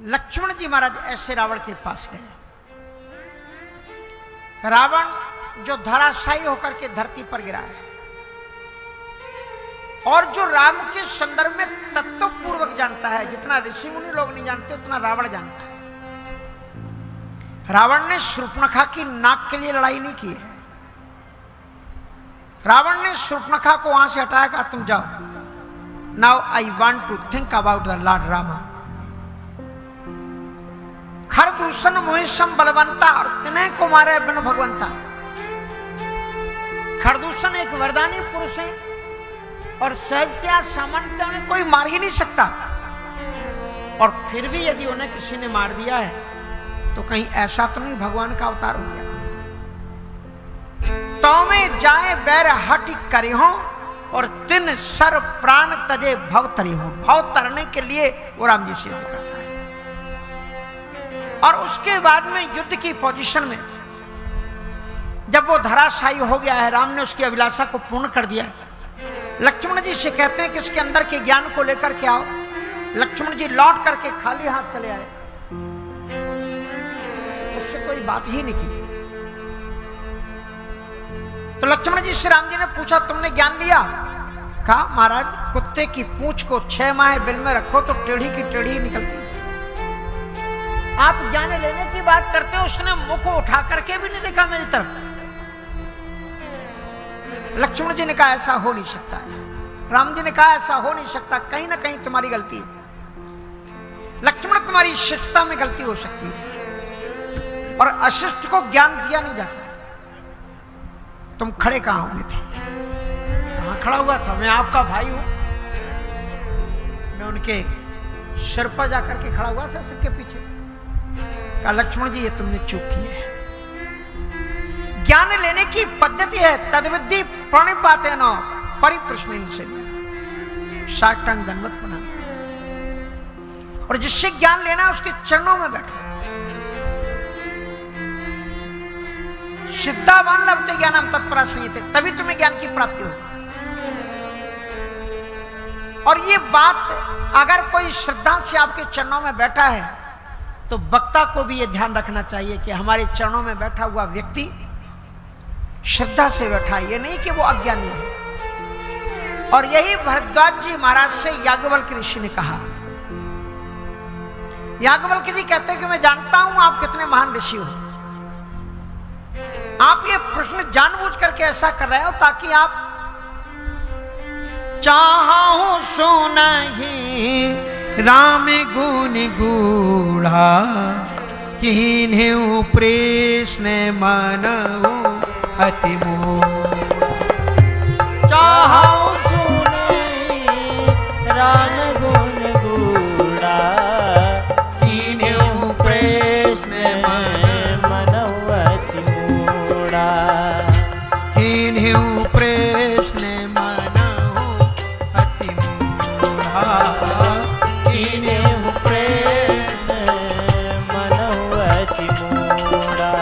लक्ष्मण जी महाराज ऐसे रावण के पास गए। रावण जो धराशायी होकर के धरती पर गिरा है और जो राम के संदर्भ में तत्वपूर्वक जानता है, जितना ऋषि मुनि लोग नहीं जानते उतना रावण जानता है। रावण ने शूर्पणखा की नाक के लिए लड़ाई नहीं की है। रावण ने शूर्पणखा को वहां से हटाया, कहा तुम जाओ, now I want to think about the lord Rama. Khardushan मोहिशम बलवंता, और तिन्हें को मारे बिन भगवंता। खरदूषण एक वरदानी पुरुष है और सहजता सामान्यता में कोई मार ही नहीं सकता, और फिर भी यदि उन्हें किसी ने मार दिया है तो कहीं ऐसा तो नहीं भगवान का अवतार हो गया। तो में जाए बैर हट करी हो और तिन सर प्राण तजे भव तरी हो। भव तरने के लिए वो राम जी से युद्ध करता है। और उसके बाद में युद्ध की पोजीशन में जब वो धराशायी हो गया है, राम ने उसकी अभिलाषा को पूर्ण कर दिया। लक्ष्मण जी से कहते हैं कि इसके अंदर के ज्ञान को लेकर के आओ। लक्ष्मण जी लौट करके खाली हाथ चले आए, उससे कोई बात ही नहीं की। तो लक्ष्मण जी से राम जी ने पूछा तुमने ज्ञान लिया? कहा महाराज कुत्ते की पूंछ को 6 माह बिल में रखो तो टेढ़ी की टेढ़ी निकलती। आप ज्ञान लेने की बात करते हो, उसने मुंह को उठा करके भी नहीं देखा मेरी तरफ। लक्ष्मण जी ने कहा ऐसा हो नहीं सकता है। राम जी ने कहा ऐसा हो नहीं सकता, कहीं ना कहीं तुम्हारी गलती है। लक्ष्मण तुम्हारी शिष्टता में गलती हो सकती है और अशिष्ट को ज्ञान दिया नहीं जाता। तुम खड़े कहां हुए थे? कहां खड़ा हुआ था? मैं आपका भाई हूं। मैं उनके सिर पर जाकर के खड़ा हुआ था, सिर के पीछे। कहा लक्ष्मण जी ये तुमने चूक की है। ज्ञान लेने की पद्धति है, तद्विधि प्रणिपाते न परिप्रश्न से साष्टांग दंडवत बना। और जिससे ज्ञान लेना उसके चरणों में बैठो। सिद्धावान लभते ज्ञानम तत्परा संहिते, तभी तुम्हें ज्ञान की प्राप्ति होगी। और ये बात अगर कोई श्रद्धा से आपके चरणों में बैठा है तो वक्ता को भी ये ध्यान रखना चाहिए कि हमारे चरणों में बैठा हुआ व्यक्ति श्रद्धा से बैठा है, ये नहीं कि वो अज्ञानी है। और यही भरद्वाज जी महाराज से याज्ञवल्क्य ऋषि ने कहा। याज्ञवल्क्य जी कहते हैं कि मैं जानता हूं आप कितने महान ऋषि हो। आप ये प्रश्न जानबूझ करके ऐसा कर रहे हो ताकि आप चाहो सुनहि राम गुण गूढ़ा, किन्हें प्रश्न मनऊ अति मोह। चाहो सुनहि राम गुण गूढ़ा, किन्हें प्रश्न मनऊ अति मोड़ा। किन्हें प्रश्न मनऊ अति मोढ़ा, किन्हें प्रश्न मनऊ अति मोड़ा।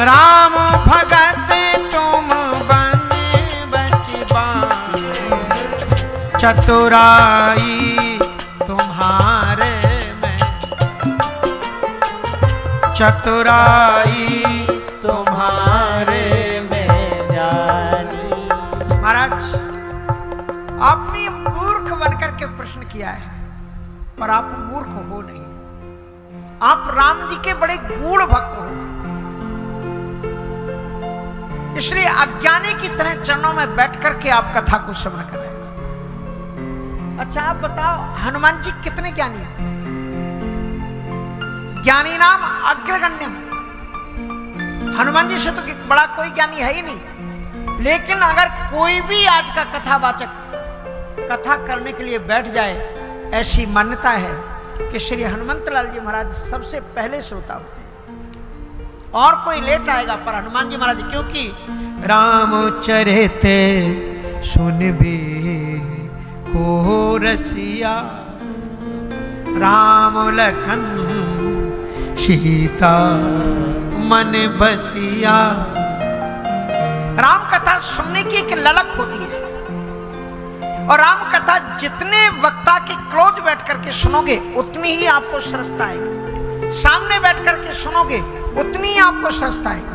राम भगत तुम बने बचबान, चतुराई तुम्हारे में, चतुराई तुम्हारे में जानी। महाराज आपने मूर्ख बनकर के प्रश्न किया है, पर आप मूर्ख हो नहीं। आप राम जी के बड़े गूढ़ भक्त हो, इसलिए अज्ञानी की तरह चरणों में बैठ करके आप कथा को श्रवण कर रहे हैं। अच्छा आप बताओ हनुमान जी कितने ज्ञानी हैं? ज्ञानी नाम अग्रगण्यम। हनुमान जी से तो बड़ा कोई ज्ञानी है ही नहीं। लेकिन अगर कोई भी आज का कथावाचक कथा करने के लिए बैठ जाए, ऐसी मान्यता है कि श्री हनुमंतलाल जी महाराज सबसे पहले श्रोता होते हैं। और कोई लेट आएगा पर हनुमान जी महाराज, क्योंकि राम चरिते सुनबे को रसिया, राम लखन सीता मन बसिया। राम कथा सुनने की एक ललक होती है और राम कथा जितने वक्ता के क्लोज बैठ करके सुनोगे उतनी ही आपको सरसता आएगी, सामने बैठ करके सुनोगे उतनी ही आपको सरसता आएगी।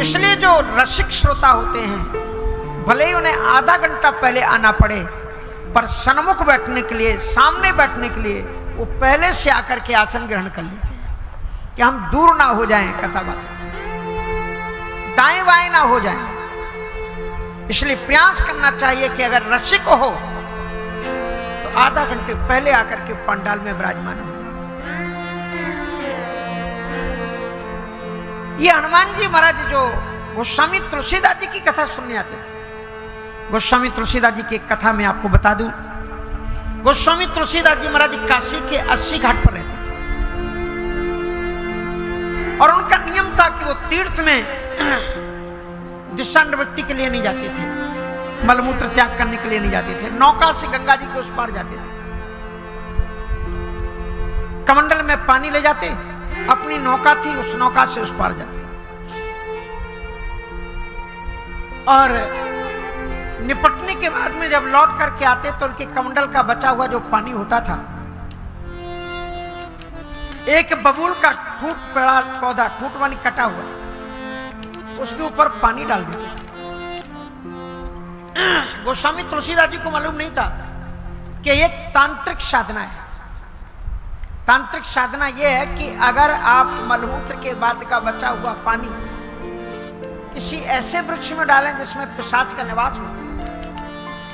इसलिए जो रसिक श्रोता होते हैं भले ही उन्हें आधा घंटा पहले आना पड़े, पर सन्मुख बैठने के लिए, सामने बैठने के लिए वो पहले से आकर के आसन ग्रहण कर लेते हैं कि हम दूर ना हो जाएं कथावाचक से, दाएं बाएं ना हो जाएं। इसलिए प्रयास करना चाहिए कि अगर रसिक हो तो आधा घंटे पहले आकर के पंडाल में विराजमान हो जाए। ये हनुमान जी महाराज जो गोस्वामी तुलसीदास जी की कथा सुनने आते थे, गोस्वामी तुलसीदास जी की कथा में आपको बता दूं, गोस्वामी तुलसीदास जी महाराज काशी के 80 घाट पर रहते थे और उनका नियम था कि वो तीर्थ में दिशा निवृत्ति के लिए नहीं जाते थे, मलमूत्र त्याग करने के लिए नहीं जाते थे, नौका से गंगा जी के उस पार जाते थे, कमंडल में पानी ले जाते, अपनी नौका थी उस नौका से उस पार जाते और निपटने के बाद में जब लौट करके आते तो उनके कमंडल का बचा हुआ जो पानी होता था, एक बबूल का ठूट पड़ा पौधा, ठूट मानी कटा हुआ, उसके ऊपर पानी डाल देते थे। गोस्वामी तुलसीदास जी को मालूम नहीं था कि एक तांत्रिक साधना है। तांत्रिक साधना यह है कि अगर आप मलमूत्र के बाद का बचा हुआ पानी किसी ऐसे वृक्ष में डालें जिसमें पिशाच का निवास हो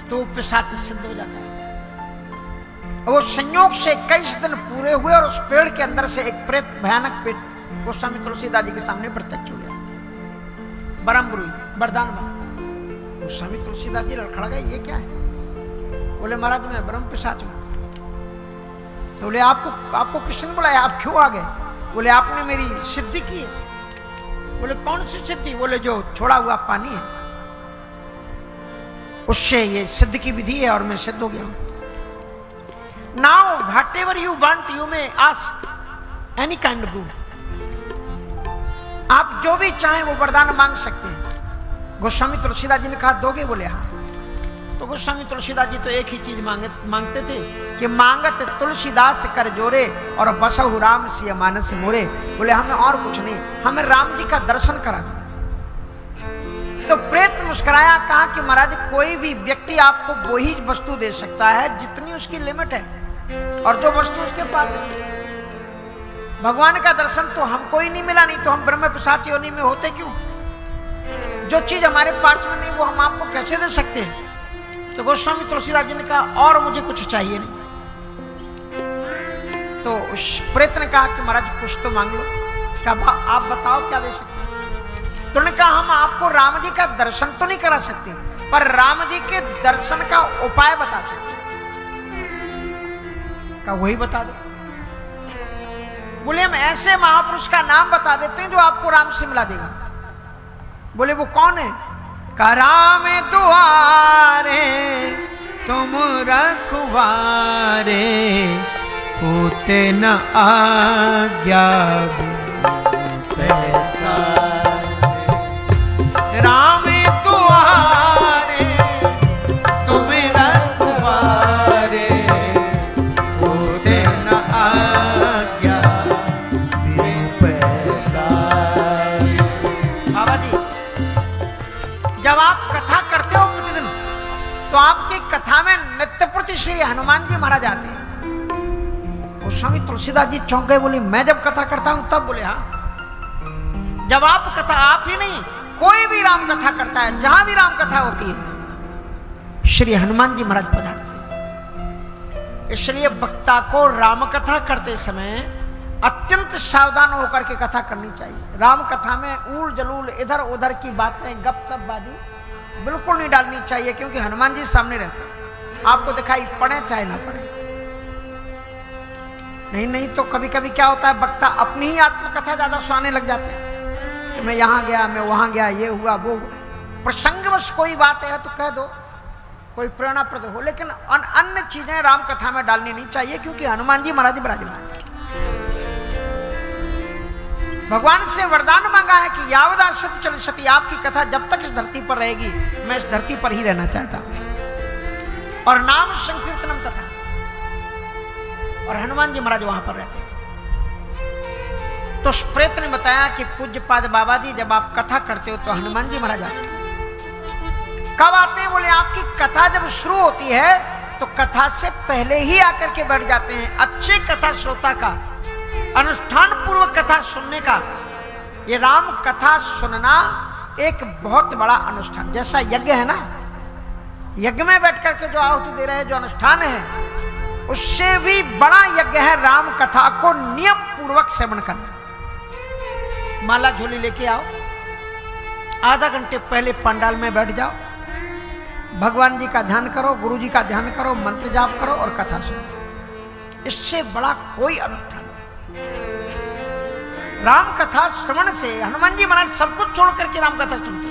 तो वो पिशाच सिद्ध हो जाता है। वो संयोग से कई दिन पूरे हुए और उस पेड़ के अंदर से एक प्रेत, भयानक पेट गोस्वामी तुलसीदास जी के सामने प्रत्यक्ष हो गया। बरमबुरी वरदान मांगा। गोस्वामी तुलसीदास जी लड़खड़ा गए, ये क्या है? बोले महाराज मैं ब्रह्म पिशाच हूं। तो बोले आपको किसने बुलाया, आप क्यों आ गए? बोले आपने मेरी सिद्धि की है। बोले कौन सी सिद्धि? बोले जो छोड़ा हुआ पानी है उससे ये सिद्ध की विधि है और मैं सिद्ध हो गया हूं। Now whatever you want you may ask any kind of good. आप जो भी चाहें वो वरदान मांग सकते हैं। गोस्वामी तुलसीदास जी ने कहा दोगे? बोले हाँ। तो गोस्वामी तुलसीदास जी तो एक ही चीज मांगते थे कि मांगत तुलसीदास कर जोरे और बसहु राम सिय मानस मोरे। बोले हमें और कुछ नहीं, हमें राम जी का दर्शन करा दो। तो प्रेत मुस्कुराया, कहा कि महाराज कोई भी व्यक्ति आपको वो ही वस्तु दे सकता है जितनी उसकी लिमिट है और जो वस्तु उसके पास है। भगवान का दर्शन तो हमको ही नहीं मिला, नहीं तो हम ब्रह्म पिशाच योनि में होते क्यों? जो चीज हमारे पास में नहीं वो हम आपको कैसे दे सकते हैं? तो गोस्वामी तुलसीदास जी ने कहा और मुझे कुछ चाहिए नहीं। तो उस प्रेत ने कहा कि महाराज कुछ तो मांग लो। कहा आप बताओ क्या दे सकते हैं? तो उन्होंने कहा हम आपको राम जी का दर्शन तो नहीं करा सकते पर राम जी के दर्शन का उपाय बता सकते हैं। कहा वही बता दो। बोले हम ऐसे महापुरुष का नाम बता देते हैं जो आपको राम से मिला देगा। बोले वो कौन है? कहा राम दुआरे तुम रखवारे होते न आज्ञा राम दुआरे तुम रखवारे होते न आज्ञा। बाबा जी जब आप कथा करते हो प्रतिदिन तो आपकी कथा में नित्य प्रति श्री हनुमान जी महाराज आते हैं। गोस्वामी तुलसीदास जी चौंक गए, बोले मैं जब कथा करता हूं तब? बोले हाँ। जब आप कथा, आप ही नहीं कोई भी राम कथा करता है, जहां भी राम कथा होती है श्री हनुमान जी महाराज पधारते हैं। इसलिए वक्ता को राम कथा करते समय अत्यंत सावधान होकर के कथा करनी चाहिए। राम कथा में ऊल जलूल इधर उधर की बातें, गपशप बाजी बिल्कुल नहीं डालनी चाहिए, क्योंकि हनुमान जी सामने रहते हैं। आपको दिखाई पड़े चाहे ना पड़े। नहीं तो कभी कभी क्या होता है, वक्ता अपनी ही आत्मकथा ज्यादा सुनाने लग जाते हैं कि मैं यहां गया, मैं वहां गया, ये हुआ वो। प्रसंगवश कोई बात है तो कह दो, कोई प्रेरणाप्रद हो, लेकिन अन्य चीजें राम कथा में डालनी नहीं चाहिए, क्योंकि हनुमान जी महाराज विराजमान है। भगवान से वरदान मांगा है कि यावदा सत चल सती, आपकी कथा जब तक इस धरती पर रहेगी मैं इस धरती पर ही रहना चाहता हूं। और नाम संकीर्तनम तथा। और हनुमान जी महाराज वहां पर रहते हैं। तो उस प्रेत ने बताया कि पूज्यपाद बाबा जी जब आप कथा करते हो तो हनुमान जी महाराज आते हैं। कब आते हैं? बोले आपकी कथा जब शुरू होती है तो कथा से पहले ही आकर के बैठ जाते हैं। अच्छे कथा श्रोता का, अनुष्ठान पूर्वक कथा सुनने का, ये राम कथा सुनना एक बहुत बड़ा अनुष्ठान, जैसा यज्ञ है ना, यज्ञ में बैठ करके जो आहुति दे रहे हैं, जो अनुष्ठान है, उससे भी बड़ा यज्ञ है राम कथा को नियम पूर्वक सेवन करना। माला झोली लेके आओ, आधा घंटे पहले पंडाल में बैठ जाओ, भगवान जी का ध्यान करो, गुरु जी का ध्यान करो, मंत्र जाप करो और कथा सुनो। इससे बड़ा कोई अनुष्ठान नहीं। राम कथा श्रवण से हनुमान जी महाराज सब कुछ छोड़ करके राम कथा सुनते।